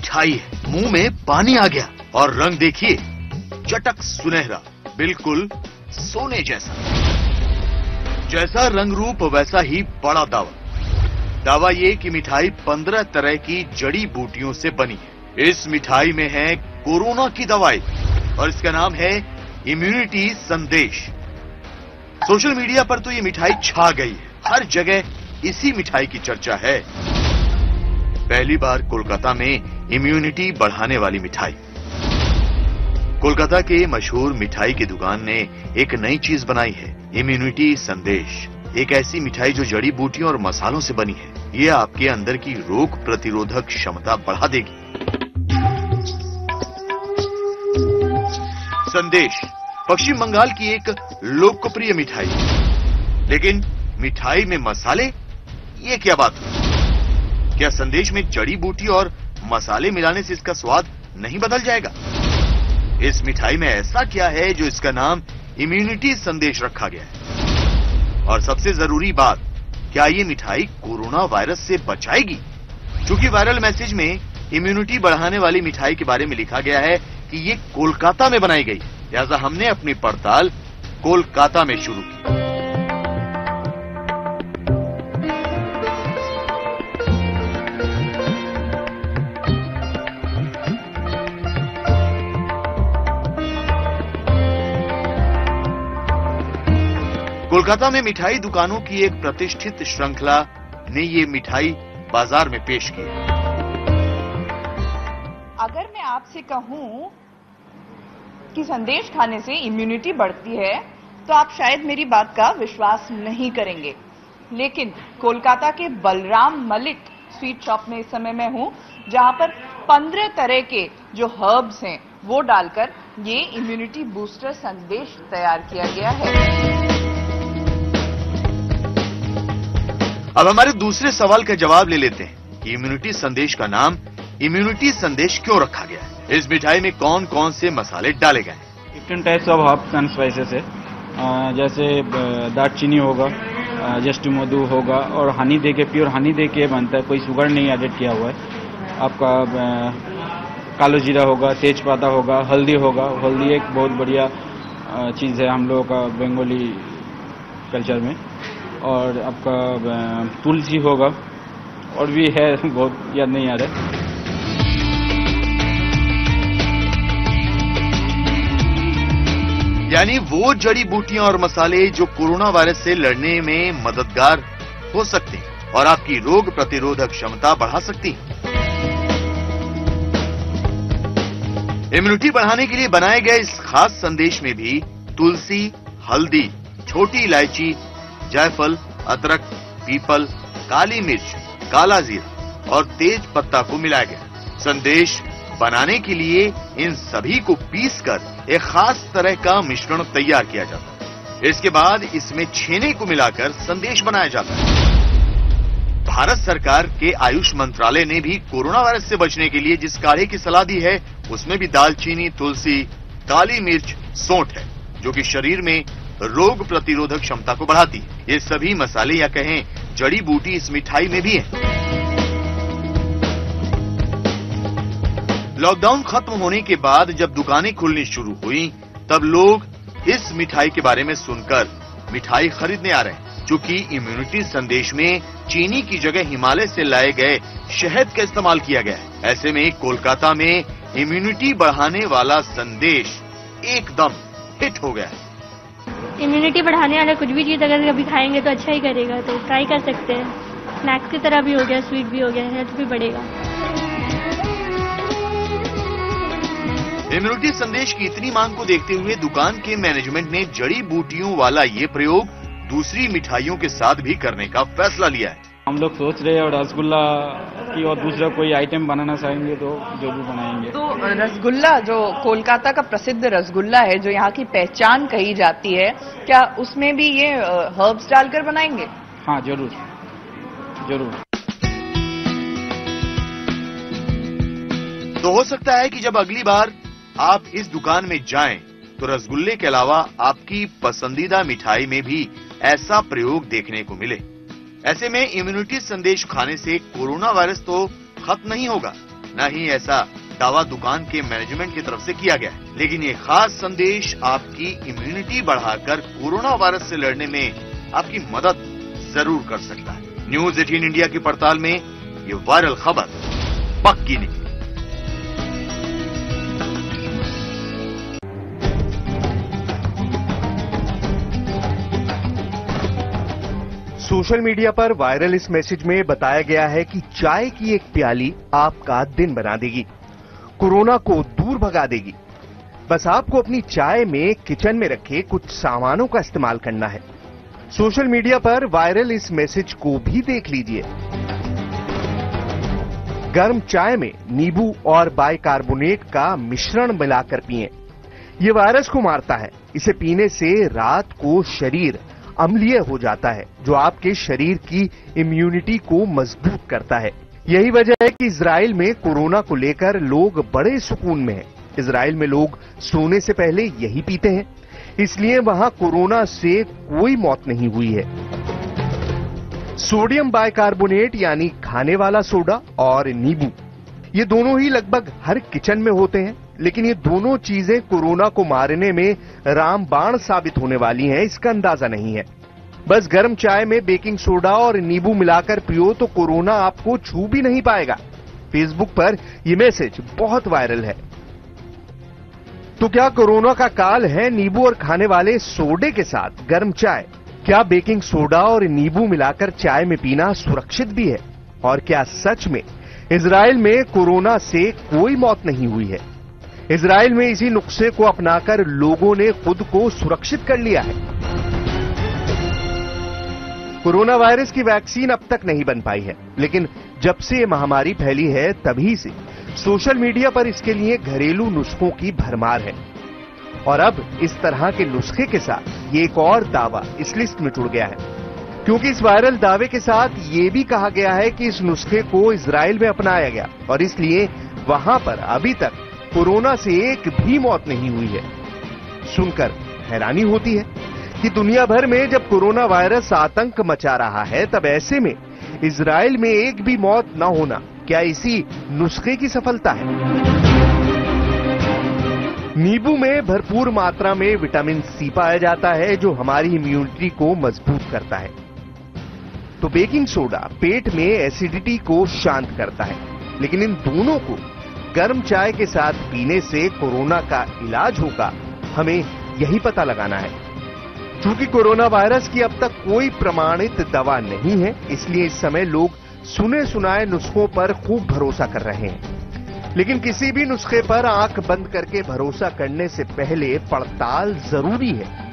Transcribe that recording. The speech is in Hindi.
मिठाई है। मुंह में पानी आ गया और रंग देखिए, चटक सुनहरा, बिल्कुल सोने जैसा। जैसा रंग रूप वैसा ही बड़ा दावा ये कि मिठाई 15 तरह की जड़ी बूटियों से बनी है। इस मिठाई में है कोरोना की दवाई और इसका नाम है इम्यूनिटी संदेश। सोशल मीडिया पर तो ये मिठाई छा गई है, हर जगह इसी मिठाई की चर्चा है। पहली बार कोलकाता में इम्यूनिटी बढ़ाने वाली मिठाई। कोलकाता के मशहूर मिठाई की दुकान ने एक नई चीज बनाई है, इम्यूनिटी संदेश। एक ऐसी मिठाई जो जड़ी बूटियों और मसालों से बनी है। ये आपके अंदर की रोग प्रतिरोधक क्षमता बढ़ा देगी। संदेश पश्चिम बंगाल की एक लोकप्रिय मिठाई है, लेकिन मिठाई में मसाले, ये क्या बात है? क्या संदेश में जड़ी बूटी और मसाले मिलाने से इसका स्वाद नहीं बदल जाएगा? इस मिठाई में ऐसा क्या है जो इसका नाम इम्यूनिटी संदेश रखा गया है? और सबसे जरूरी बात, क्या ये मिठाई कोरोना वायरस से बचाएगी? चूंकि वायरल मैसेज में इम्यूनिटी बढ़ाने वाली मिठाई के बारे में लिखा गया है कि ये कोलकाता में बनाई गई, लिहाजा हमने अपनी पड़ताल कोलकाता में शुरू की। कोलकाता में मिठाई दुकानों की एक प्रतिष्ठित श्रृंखला ने ये मिठाई बाजार में पेश की। अगर मैं आपसे कहूं कि संदेश खाने से इम्यूनिटी बढ़ती है तो आप शायद मेरी बात का विश्वास नहीं करेंगे, लेकिन कोलकाता के बलराम मलिक स्वीट शॉप में इस समय मैं हूं, जहां पर 15 तरह के जो हर्ब्स हैं वो डालकर ये इम्यूनिटी बूस्टर संदेश तैयार किया गया है। अब हमारे दूसरे सवाल का जवाब ले लेते हैं कि इम्यूनिटी संदेश का नाम इम्यूनिटी संदेश क्यों रखा गया है? इस मिठाई में कौन कौन से मसाले डाले गए हैं? Different types of herbs and spices है, जैसे दालचीनी होगा, जस्ट मधु होगा और हनी दे के, प्योर हनी दे के बनता है, कोई शुगर नहीं एडेड किया हुआ है। आपका कालो जीरा होगा, तेज पत्ता होगा, हल्दी होगा। हल्दी एक बहुत बढ़िया चीज़ है हम लोगों का बंगाली कल्चर में। और आपका तुलसी होगा और भी है, बहुत याद नहीं आ रहा। यानी वो जड़ी बूटियां और मसाले जो कोरोना वायरस से लड़ने में मददगार हो सकते हैं और आपकी रोग प्रतिरोधक क्षमता बढ़ा सकती हैं। इम्यूनिटी बढ़ाने के लिए बनाए गए इस खास संदेश में भी तुलसी, हल्दी, छोटी इलायची, जायफल, अदरक, पीपल, काली मिर्च, काला जीरा और तेज पत्ता को मिलाया गया। संदेश बनाने के लिए इन सभी को पीसकर एक खास तरह का मिश्रण तैयार किया जाता है। इसके बाद इसमें छेने को मिलाकर संदेश बनाया जाता है। भारत सरकार के आयुष मंत्रालय ने भी कोरोना वायरस से बचने के लिए जिस काढ़े की सलाह दी है, उसमें भी दालचीनी, तुलसी, काली मिर्च, सौंठ है, जो कि शरीर में रोग प्रतिरोधक क्षमता को बढ़ाती है। ये सभी मसाले या कहें जड़ी बूटी इस मिठाई में भी है। लॉकडाउन खत्म होने के बाद जब दुकानें खुलनी शुरू हुई, तब लोग इस मिठाई के बारे में सुनकर मिठाई खरीदने आ रहे हैं। चूंकि इम्यूनिटी संदेश में चीनी की जगह हिमालय से लाए गए शहद का इस्तेमाल किया गया है। ऐसे में कोलकाता में इम्यूनिटी बढ़ाने वाला संदेश एकदम हिट हो गया है। इम्यूनिटी बढ़ाने वाला कुछ भी चीज अगर कभी खाएंगे तो अच्छा ही करेगा, तो ट्राई कर सकते हैं। स्नैक्स की तरह भी हो गया, स्वीट भी हो गया, हेल्थ भी बढ़ेगा। इम्यूनिटी संदेश की इतनी मांग को देखते हुए दुकान के मैनेजमेंट ने जड़ी बूटियों वाला ये प्रयोग दूसरी मिठाइयों के साथ भी करने का फैसला लिया है। हम लोग सोच रहे हैं और रसगुल्ला की और दूसरा कोई आइटम बनाना चाहेंगे तो जो भी बनाएंगे। तो रसगुल्ला जो कोलकाता का प्रसिद्ध रसगुल्ला है, जो यहाँ की पहचान कही जाती है, क्या उसमें भी ये हर्ब्स डालकर बनाएंगे? हाँ, जरूर जरूर। तो हो सकता है कि जब अगली बार आप इस दुकान में जाएं, तो रसगुल्ले के अलावा आपकी पसंदीदा मिठाई में भी ऐसा प्रयोग देखने को मिले। ऐसे में इम्यूनिटी संदेश खाने से कोरोना वायरस तो खत्म नहीं होगा, न ही ऐसा दावा दुकान के मैनेजमेंट की तरफ से किया गया है। लेकिन ये खास संदेश आपकी इम्यूनिटी बढ़ाकर कोरोना वायरस से लड़ने में आपकी मदद जरूर कर सकता है। न्यूज 18 इंडिया की पड़ताल में ये वायरल खबर पक्की निकली। सोशल मीडिया पर वायरल इस मैसेज में बताया गया है कि चाय की एक प्याली आपका दिन बना देगी, कोरोना को दूर भगा देगी। बस आपको अपनी चाय में किचन में रखे कुछ सामानों का इस्तेमाल करना है। सोशल मीडिया पर वायरल इस मैसेज को भी देख लीजिए। गर्म चाय में नींबू और बाइकार्बोनेट का मिश्रण मिलाकर पिएं। ये वायरस को मारता है। इसे पीने से रात को शरीर अम्लीय हो जाता है, जो आपके शरीर की इम्यूनिटी को मजबूत करता है। यही वजह है कि इजराइल में कोरोना को लेकर लोग बड़े सुकून में हैं। इजराइल में लोग सोने से पहले यही पीते हैं, इसलिए वहां कोरोना से कोई मौत नहीं हुई है। सोडियम बाइकार्बोनेट यानी खाने वाला सोडा और नींबू, ये दोनों ही लगभग हर किचन में होते हैं। लेकिन ये दोनों चीजें कोरोना को मारने में रामबाण साबित होने वाली हैं, इसका अंदाजा नहीं है। बस गर्म चाय में बेकिंग सोडा और नींबू मिलाकर पियो तो कोरोना आपको छू भी नहीं पाएगा। फेसबुक पर यह मैसेज बहुत वायरल है। तो क्या कोरोना का काल है नींबू और खाने वाले सोडे के साथ गर्म चाय? क्या बेकिंग सोडा और नींबू मिलाकर चाय में पीना सुरक्षित भी है? और क्या सच में इजराइल में कोरोना से कोई मौत नहीं हुई है? इजराइल में इसी नुस्खे को अपनाकर लोगों ने खुद को सुरक्षित कर लिया है। कोरोना वायरस की वैक्सीन अब तक नहीं बन पाई है, लेकिन जब से ये महामारी फैली है तभी से सोशल मीडिया पर इसके लिए घरेलू नुस्खों की भरमार है। और अब इस तरह के नुस्खे के साथ ये एक और दावा इस लिस्ट में जुड़ गया है, क्योंकि इस वायरल दावे के साथ ये भी कहा गया है कि इस नुस्खे को इजराइल में अपनाया गया और इसलिए वहां पर अभी तक कोरोना से एक भी मौत नहीं हुई है। सुनकर हैरानी होती है कि दुनिया भर में जब कोरोना वायरस आतंक मचा रहा है, तब ऐसे में इजराइल में एक भी मौत न होना क्या इसी नुस्खे की सफलता है? नींबू में भरपूर मात्रा में विटामिन सी पाया जाता है, जो हमारी इम्यूनिटी को मजबूत करता है। तो बेकिंग सोडा पेट में एसिडिटी को शांत करता है। लेकिन इन दोनों को गर्म चाय के साथ पीने से कोरोना का इलाज होगा, हमें यही पता लगाना है। चूंकि कोरोना वायरस की अब तक कोई प्रमाणित दवा नहीं है, इसलिए इस समय लोग सुने सुनाए नुस्खों पर खूब भरोसा कर रहे हैं। लेकिन किसी भी नुस्खे पर आंख बंद करके भरोसा करने से पहले पड़ताल जरूरी है।